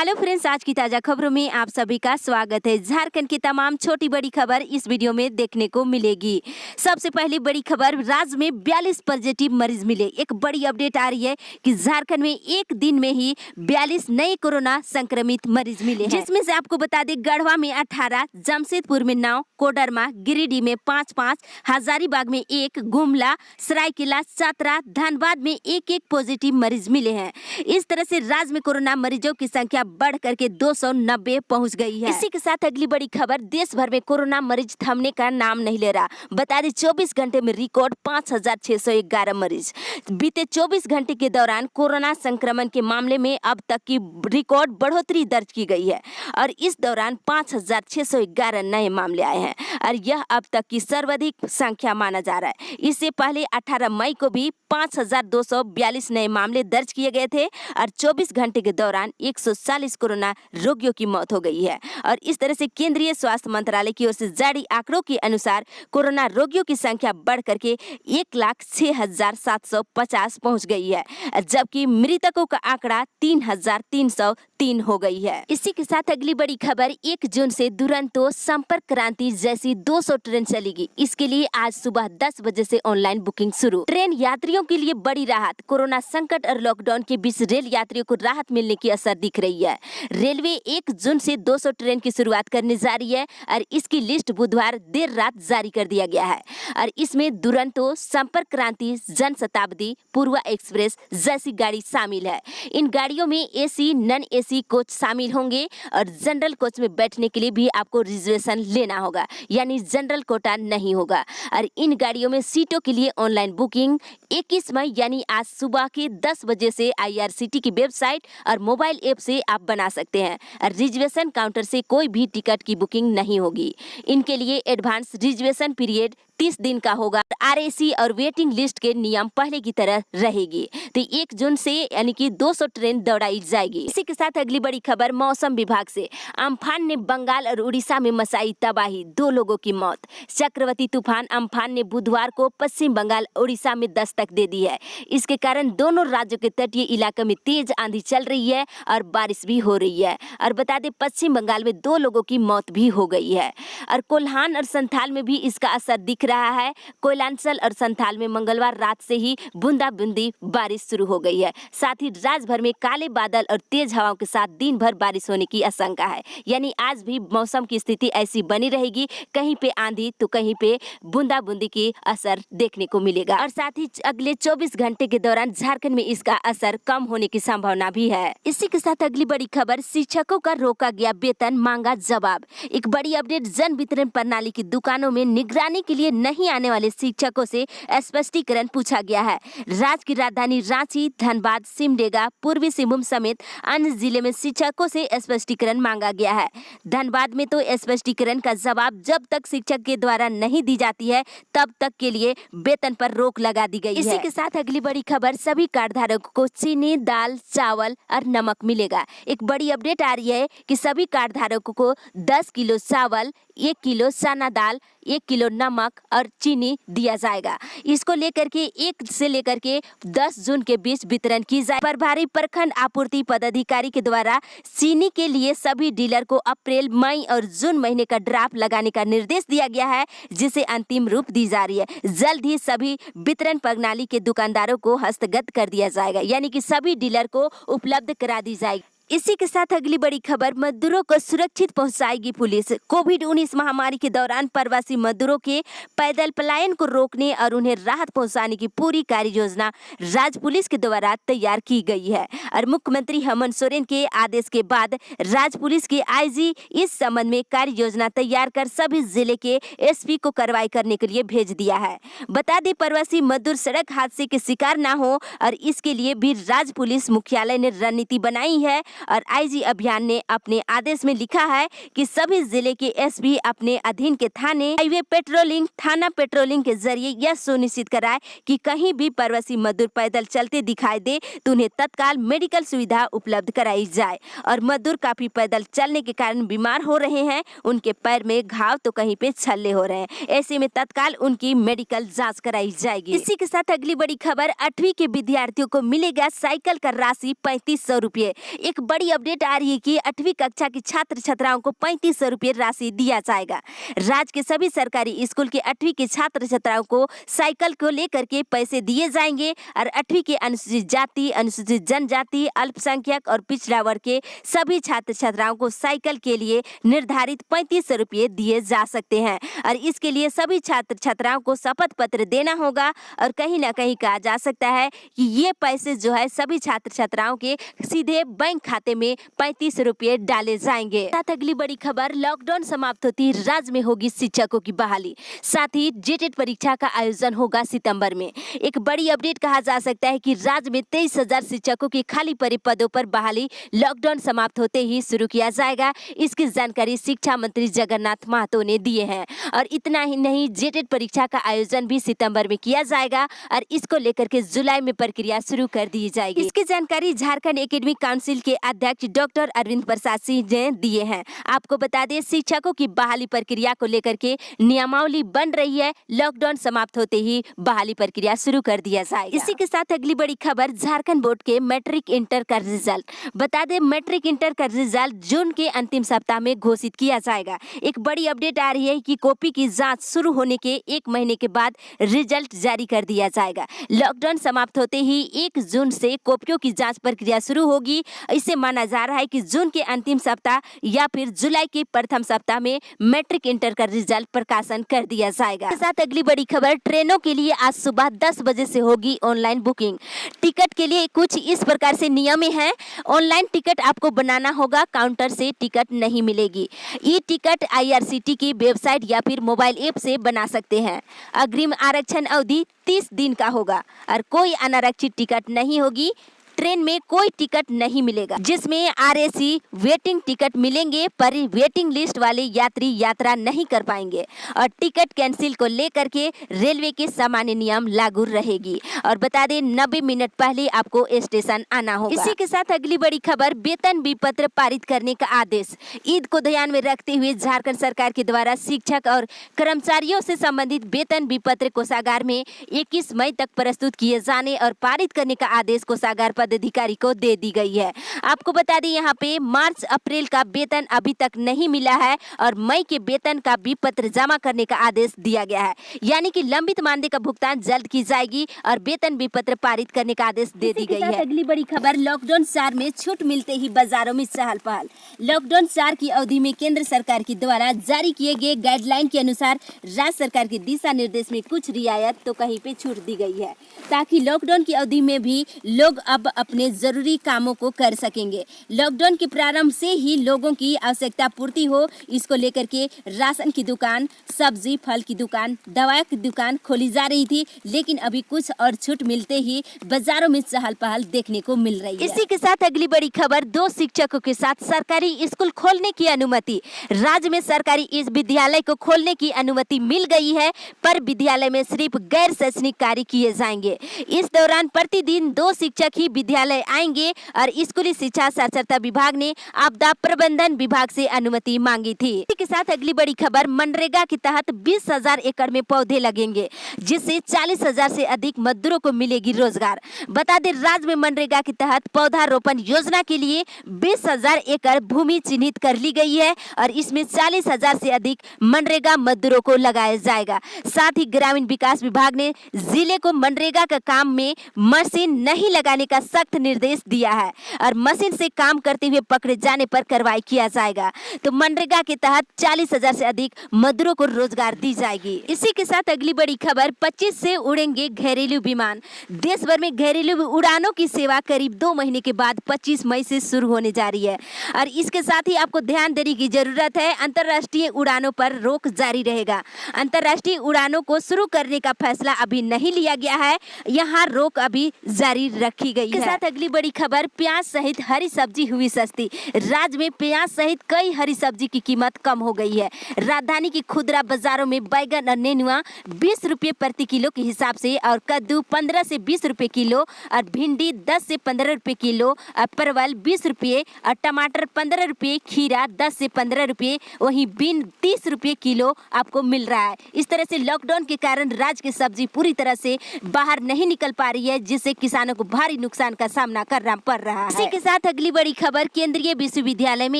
Hello friends, आज की ताजा खबरों में आप सभी का स्वागत है। झारखंड की तमाम छोटी बड़ी खबर इस वीडियो में देखने को मिलेगी। सबसे पहली बड़ी खबर, राज्य में 42 पॉजिटिव मरीज मिले। एक बड़ी अपडेट आ रही है कि झारखंड में एक दिन में ही 42 नए कोरोना संक्रमित मरीज मिले हैं, जिसमें से आपको बता दें गढ़वा में 18, जमशेदपुर में 9, कोडरमा, गिरिडीह में 5, हजारीबाग में 1, गुमला, सरायकेला, चतरा, धनबाद में 1 पॉजिटिव मरीज मिले हैं। इस तरह से राज्य में कोरोना मरीजों की संख्या बढ़ करके 290 पहुंच गई है। इसी के साथ अगली बड़ी खबर, देश भर में कोरोना मरीज थमने का नाम नहीं ले रहा। बता दें 24 घंटे में रिकॉर्ड 5611 मरीज। बीते 24 घंटे के दौरान कोरोना संक्रमण के मामले में अब तक की रिकॉर्ड बढ़ोतरी दर्ज की गई है और इस दौरान 5611 नए मामले आए हैं और यह अब तक की सर्वाधिक संख्या माना जा रहा है। इससे पहले 18 मई को भी 5242 नए मामले दर्ज किए गए थे और 24 घंटे के दौरान 140 कोरोना रोगियों की मौत हो गई है। और इस तरह से केंद्रीय स्वास्थ्य मंत्रालय की ओर से जारी आंकड़ों के अनुसार कोरोना रोगियों की संख्या बढ़ करके 1,06,750 पहुंच गई है, जबकि मृतकों का आंकड़ा 3,303 हो गई है। इसी के साथ अगली बड़ी खबर, 1 जून से दुरंतो संपर्क क्रांति जैसी 200 ट्रेन चलेगी। इसके लिए आज सुबह 10 बजे से ऑनलाइन बुकिंग शुरू। ट्रेन यात्रियों के लिए बड़ी राहत। कोरोना संकट और लॉकडाउन के बीच रेल यात्रियों को राहत मिलने की असर दिख रही है। रेलवे 1 जून से 200 ट्रेन की शुरुआत करने जा रही है और इसकी लिस्ट बुधवार देर रात जारी कर दिया गया है और इसमें दुरंतो, संपर्क क्रांति, जनशताब्दी, पूर्वा एक्सप्रेस जैसी गाड़ी शामिल है। इन गाड़ियों में एसी, नॉन एसी कोच शामिल होंगे और जनरल कोच में बैठने के लिए भी आपको रिजर्वेशन लेना होगा, यानी जनरल कोटा नहीं होगा। और इन गाड़ियों में सीटों के लिए ऑनलाइन बुकिंग 21 मई यानी आज सुबह के 10 बजे से IRCT की वेबसाइट और मोबाइल ऐप से आप बना सकते हैं। रिजर्वेशन काउंटर से कोई भी टिकट की बुकिंग नहीं होगी। इनके लिए एडवांस रिजर्वेशन पीरियड 30 दिन का होगा। RAC और वेटिंग लिस्ट के नियम पहले की तरह रहेगी। तो 1 जून से यानी कि 200 ट्रेन दौड़ाई जाएगी। इसी के साथ अगली बड़ी खबर, मौसम विभाग से, अम्फान ने बंगाल और उड़ीसा में मचाई तबाही, 2 लोगों की मौत। चक्रवाती तूफान अम्फान ने बुधवार को पश्चिम बंगाल, उड़ीसा में दस्तक दे दी है। इसके कारण दोनों राज्यों के तटीय इलाकों में तेज आंधी चल रही है और बारिश भी हो रही है। और बता दें पश्चिम बंगाल में 2 लोगों की मौत भी हो गई है और कोल्हान और संथाल में भी इसका असर दिख रहा है। कोयलांचल और संथाल में मंगलवार रात से ही बूंदाबूंदी बारिश शुरू हो गई है। साथ ही राज्य भर में काले बादल और तेज हवाओं के साथ दिन भर बारिश होने की आशंका है, यानी आज भी मौसम की स्थिति ऐसी बनी रहेगी। कहीं पे आंधी तो कहीं पे बूंदाबूंदी की असर देखने को मिलेगा और साथ ही अगले 24 घंटे के दौरान झारखंड में इसका असर कम होने की संभावना भी है। इसी के साथ अगली बड़ी खबर, शिक्षकों का रोका गया वेतन, मांगा जवाब। एक बड़ी अपडेट, जन वितरण प्रणाली की दुकानों में निगरानी के लिए नहीं आने वाले शिक्षकों से स्पष्टीकरण पूछा गया है। राज्य की राजधानी रांची, धनबाद, सिमडेगा, पूर्वी सिंहभूम समेत अन्य जिले में शिक्षकों से स्पष्टीकरण मांगा गया है। धनबाद में तो स्पष्टीकरण का जवाब जब तक शिक्षक के द्वारा नहीं दी जाती है तब तक के लिए वेतन पर रोक लगा दी गई है। इसी के साथ अगली बड़ी खबर, सभी कार्ड धारकों को चीनी, दाल, चावल और नमक मिलेगा। एक बड़ी अपडेट आ रही है कि सभी कार्ड धारकों को 10 किलो चावल, 1 किलो चना दाल, 1 किलो नमक और चीनी दिया जाएगा। इसको लेकर के 1 से लेकर के 10 जून के बीच वितरण की जाए। प्रभारी प्रखंड आपूर्ति पदाधिकारी के द्वारा चीनी के लिए सभी डीलर को अप्रैल, मई और जून महीने का ड्राफ्ट लगाने का निर्देश दिया गया है, जिसे अंतिम रूप दी जा रही है। जल्द ही सभी वितरण प्रणाली के दुकानदारों को हस्तगत कर दिया जाएगा, यानी कि सभी डीलर को उपलब्ध करा दी जाएगी। इसी के साथ अगली बड़ी खबर, मजदूरों को सुरक्षित पहुंचाएगी पुलिस। कोविड-19 महामारी के दौरान प्रवासी मजदूरों के पैदल पलायन को रोकने और उन्हें राहत पहुंचाने की पूरी कार्य योजना राज्य पुलिस के द्वारा तैयार की गई है और मुख्यमंत्री हेमंत सोरेन के आदेश के बाद राज्य पुलिस के IG इस संबंध में कार्य योजना तैयार कर सभी जिले के SP को कार्रवाई करने के लिए भेज दिया है। बता दें प्रवासी मजदूर सड़क हादसे के शिकार न हो और इसके लिए भी राज्य पुलिस मुख्यालय ने रणनीति बनाई है और IG अभियान ने अपने आदेश में लिखा है कि सभी जिले के SP अपने अधीन के थाने, हाईवे पेट्रोलिंग, थाना पेट्रोलिंग के जरिए यह सुनिश्चित कराए कि कहीं भी प्रवासी मजदूर पैदल चलते दिखाई दे तो उन्हें तत्काल मेडिकल सुविधा उपलब्ध कराई जाए। और मजदूर काफी पैदल चलने के कारण बीमार हो रहे हैं, उनके पैर में घाव तो कहीं पे छल्ले हो रहे हैं, ऐसे में तत्काल उनकी मेडिकल जाँच कराई जाएगी। इसी के साथ अगली बड़ी खबर, 8वीं के विद्यार्थियों को मिलेगा साइकिल का राशि 3500 रुपये। एक एक बड़ी अपडेट आ रही है कि 8वीं कक्षा की छात्र छात्राओं को 3500 रुपये राशि दिया जाएगा। राज्य के सभी सरकारी स्कूल के 8वीं के छात्र छात्राओं को साइकिल को लेकर के पैसे दिए जाएंगे और 8वीं के अनुसूचित जाति, अनुसूचित जनजाति, अल्पसंख्यक और पिछड़ा वर्ग के सभी छात्र छात्राओं को साइकिल के लिए निर्धारित 3500 रुपये दिए जा सकते हैं और इसके लिए सभी छात्र छात्राओं को शपथ पत्र देना होगा और कहीं ना कहीं कहा जा सकता है कि ये पैसे जो है सभी छात्र छात्राओं के सीधे बैंक खाते में 35 रुपये डाले जाएंगे। साथ अगली बड़ी खबर, लॉकडाउन समाप्त होती राज्य में होगी शिक्षकों की बहाली। साथ ही जेटेट परीक्षा का आयोजन होगा सितंबर में। एक बड़ी अपडेट कहा जा सकता है कि राज्य में 23,000 शिक्षकों की खाली पड़े पदों पर बहाली लॉकडाउन समाप्त होते ही शुरू किया जाएगा। इसकी जानकारी शिक्षा मंत्री जगन्नाथ महतो ने दिए हैं और इतना ही नहीं, जेटेट परीक्षा का आयोजन भी सितंबर में किया जाएगा और इसको लेकर के जुलाई में प्रक्रिया शुरू कर दी जाएगी। इसकी जानकारी झारखंड एकेडमिक काउंसिल के अध्यक्ष डॉक्टर अरविंद प्रसाद सिंह ने दिए हैं। आपको बता दें, शिक्षकों की बहाली प्रक्रिया को लेकर के नियमावली बन रही है। लॉकडाउन समाप्त होते ही बहाली प्रक्रिया शुरू कर दिया जाएगा। इसी के साथ अगली बड़ी खबर, झारखंड बोर्ड के मैट्रिक इंटर का रिजल्ट। बता दें, मैट्रिक इंटर का रिजल्ट जून के अंतिम सप्ताह में घोषित किया जाएगा। एक बड़ी अपडेट आ रही है कि कॉपी की जांच शुरू होने के 1 महीने के बाद रिजल्ट जारी कर दिया जाएगा। लॉकडाउन समाप्त होते ही 1 जून से कॉपियों की जांच प्रक्रिया शुरू होगी। इसे माना जा रहा है कि जून के अंतिम सप्ताह या फिर जुलाई के प्रथम सप्ताह में मैट्रिक इंटर का रिजल्ट प्रकाशन कर दिया जाएगा। इसके साथ अगली बड़ी खबर, ट्रेनों के लिए आज सुबह 10 बजे से होगी ऑनलाइन बुकिंग। टिकट के लिए कुछ इस प्रकार से नियम है। ऑनलाइन टिकट आपको बनाना होगा, काउंटर से टिकट नहीं मिलेगी। ई टिकट IRCT की वेबसाइट या फिर मोबाइल ऐप से बना सकते हैं। अग्रिम आरक्षण अवधि 30 दिन का होगा और कोई अनारक्षित टिकट नहीं होगी। ट्रेन में कोई टिकट नहीं मिलेगा, जिसमें RAC वेटिंग टिकट मिलेंगे, पर वेटिंग लिस्ट वाले यात्री यात्रा नहीं कर पाएंगे और टिकट कैंसिल को लेकर के रेलवे के सामान्य नियम लागू रहेगी। और बता दें, 90 मिनट पहले आपको स्टेशन आना होगा। इसी के साथ अगली बड़ी खबर, वेतन विपत्र पारित करने का आदेश। ईद को ध्यान में रखते हुए झारखंड सरकार के द्वारा शिक्षक और कर्मचारियों से संबंधित वेतन विपत्र कोषागार में 21 मई तक प्रस्तुत किए जाने और पारित करने का आदेश कोषागार पदाधिकारी को दे दी गई है। आपको बता दें, यहाँ पे मार्च अप्रैल का वेतन अभी तक नहीं मिला है और मई के वेतन का विपत्र जमा करने का आदेश दिया गया है। यानी कि लंबित मानदेय का भुगतान जल्द की जाएगी और वेतन विपत्र पारित करने का आदेश दे दी गई है। अगली बड़ी खबर, लॉकडाउन 4 में छूट मिलते ही बाजारों में चहल पहल। लॉकडाउन 4 की अवधि में केंद्र सरकार के द्वारा जारी किए गए गाइडलाइन के अनुसार राज्य सरकार के दिशा निर्देश में कुछ रियायत तो कहीं पे छूट दी गई है, ताकि लॉकडाउन की अवधि में भी लोग अब अपने जरूरी कामों को कर सकेंगे। लॉकडाउन के प्रारंभ से ही लोगों की आवश्यकता पूर्ति हो, इसको लेकर के राशन की दुकान, सब्जी फल की दुकान, दवा की दुकान खोली जा रही थी, लेकिन अभी कुछ और छूट मिलते ही बाजारों में चहल पहल देखने को मिल रही है। इसी के साथ अगली बड़ी खबर, 2 शिक्षकों के साथ सरकारी स्कूल खोलने की अनुमति। राज्य में सरकारी इस विद्यालय को खोलने की अनुमति मिल गई है, पर विद्यालय में सिर्फ गैर शैक्षणिक कार्य किए जाएंगे। इस दौरान प्रतिदिन 2 शिक्षक ही विद्यालय आएंगे और स्कूली शिक्षा साक्षरता विभाग ने आपदा प्रबंधन विभाग से अनुमति मांगी थी। इसी के साथ अगली बड़ी खबर, मनरेगा के तहत 20,000 एकड़ में पौधे लगेंगे, जिससे 40,000 से अधिक मजदूरों को मिलेगी रोजगार। बता दें, राज्य में मनरेगा के तहत पौधारोपण योजना के लिए 20,000 एकड़ भूमि चिन्हित कर ली गई है और इसमें 40,000 से अधिक मनरेगा मजदूरों को लगाया जाएगा। साथ ही ग्रामीण विकास विभाग ने जिले को मनरेगा का काम में मशीन नहीं लगाने का सख्त निर्देश दिया है और मशीन से काम करते हुए पकड़े जाने पर कार्रवाई किया जाएगा। तो मनरेगा के तहत 40,000 से अधिक मजदूरों को रोजगार दी जाएगी। इसी के साथ अगली बड़ी खबर, 25 से उड़ेंगे घरेलू विमान। देश भर में घरेलू उड़ानों की सेवा करीब 2 महीने के बाद 25 मई से शुरू होने जा रही है और इसके साथ ही आपको ध्यान देने की जरूरत है, अंतर्राष्ट्रीय उड़ानों पर रोक जारी रहेगा। अंतर्राष्ट्रीय उड़ानों को शुरू करने का फैसला अभी नहीं लिया गया है, यहाँ रोक अभी जारी रखी गई है। इसके साथ अगली बड़ी खबर, प्याज सहित हरी सब्जी हुई सस्ती। राज्य में प्याज सहित कई हरी सब्जी की कीमत कम हो गई है। राजधानी की खुदरा बाजारों में बैगन और नेनुआ 20 रुपये प्रति किलो के हिसाब से और कद्दू 15 से 20 रुपये किलो और भिंडी 10 से 15 रुपये किलो और परवल 20 रुपये और टमाटर 15 रुपये, खीरा 10 से 15 रुपये, वहीं बीन 30 रुपये किलो आपको मिल रहा है। इस तरह से लॉकडाउन के कारण राज्य की सब्जी पूरी तरह से बाहर नहीं निकल पा रही है, जिससे किसानों को भारी नुकसान नुकसान का सामना करना पड़ रहा है। इसी के साथ अगली बड़ी खबर, केंद्रीय विश्वविद्यालय में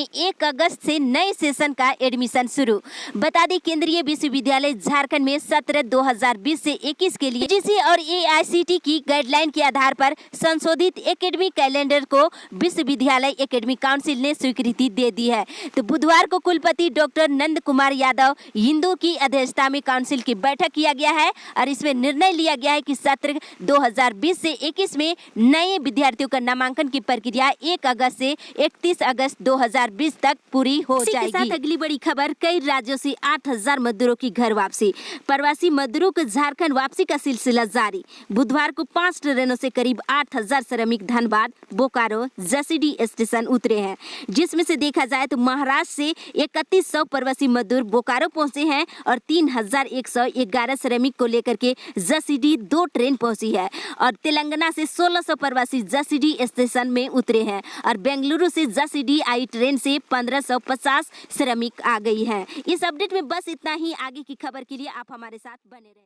1 अगस्त से नए सेशन का एडमिशन शुरू। बता दें केंद्रीय विश्वविद्यालय झारखंड में सत्र 2020 से 21 के लिए यूजीसी और AICTE की गाइडलाइन के आधार पर संशोधित एकेडमिक कैलेंडर को विश्वविद्यालय एकेडमिक काउंसिल ने स्वीकृति दे दी है। तो बुधवार को कुलपति डॉक्टर नंद कुमार यादव हिंदू की अध्यक्षता में काउंसिल की बैठक किया गया है और इसमें निर्णय लिया गया है कि सत्र 2020 से 21 में नए विद्यार्थियों का नामांकन की प्रक्रिया 1 अगस्त से 31 अगस्त 2020 तक पूरी हो जाएगी। इसी के साथ अगली बड़ी खबर, कई राज्यों से 8000 मजदूरों की घर वापसी। प्रवासी मजदूरों को झारखंड वापसी का सिलसिला जारी। बुधवार को 5 ट्रेनों से करीब 8000 श्रमिक धनबाद, बोकारो, जसीडी स्टेशन उतरे हैं, जिसमें से देखा जाए तो महाराष्ट्र से 3100 प्रवासी मजदूर बोकारो पहुंचे हैं और 3111 श्रमिक को लेकर के जसीडी 2 ट्रेन पहुंची है और तेलंगाना से 1600 प्रवासी जसीडी स्टेशन में उतरे हैं और बेंगलुरु से जसीडी आई ट्रेन से 1550 श्रमिक आ गई हैं। इस अपडेट में बस इतना ही। आगे की खबर के लिए आप हमारे साथ बने रहें।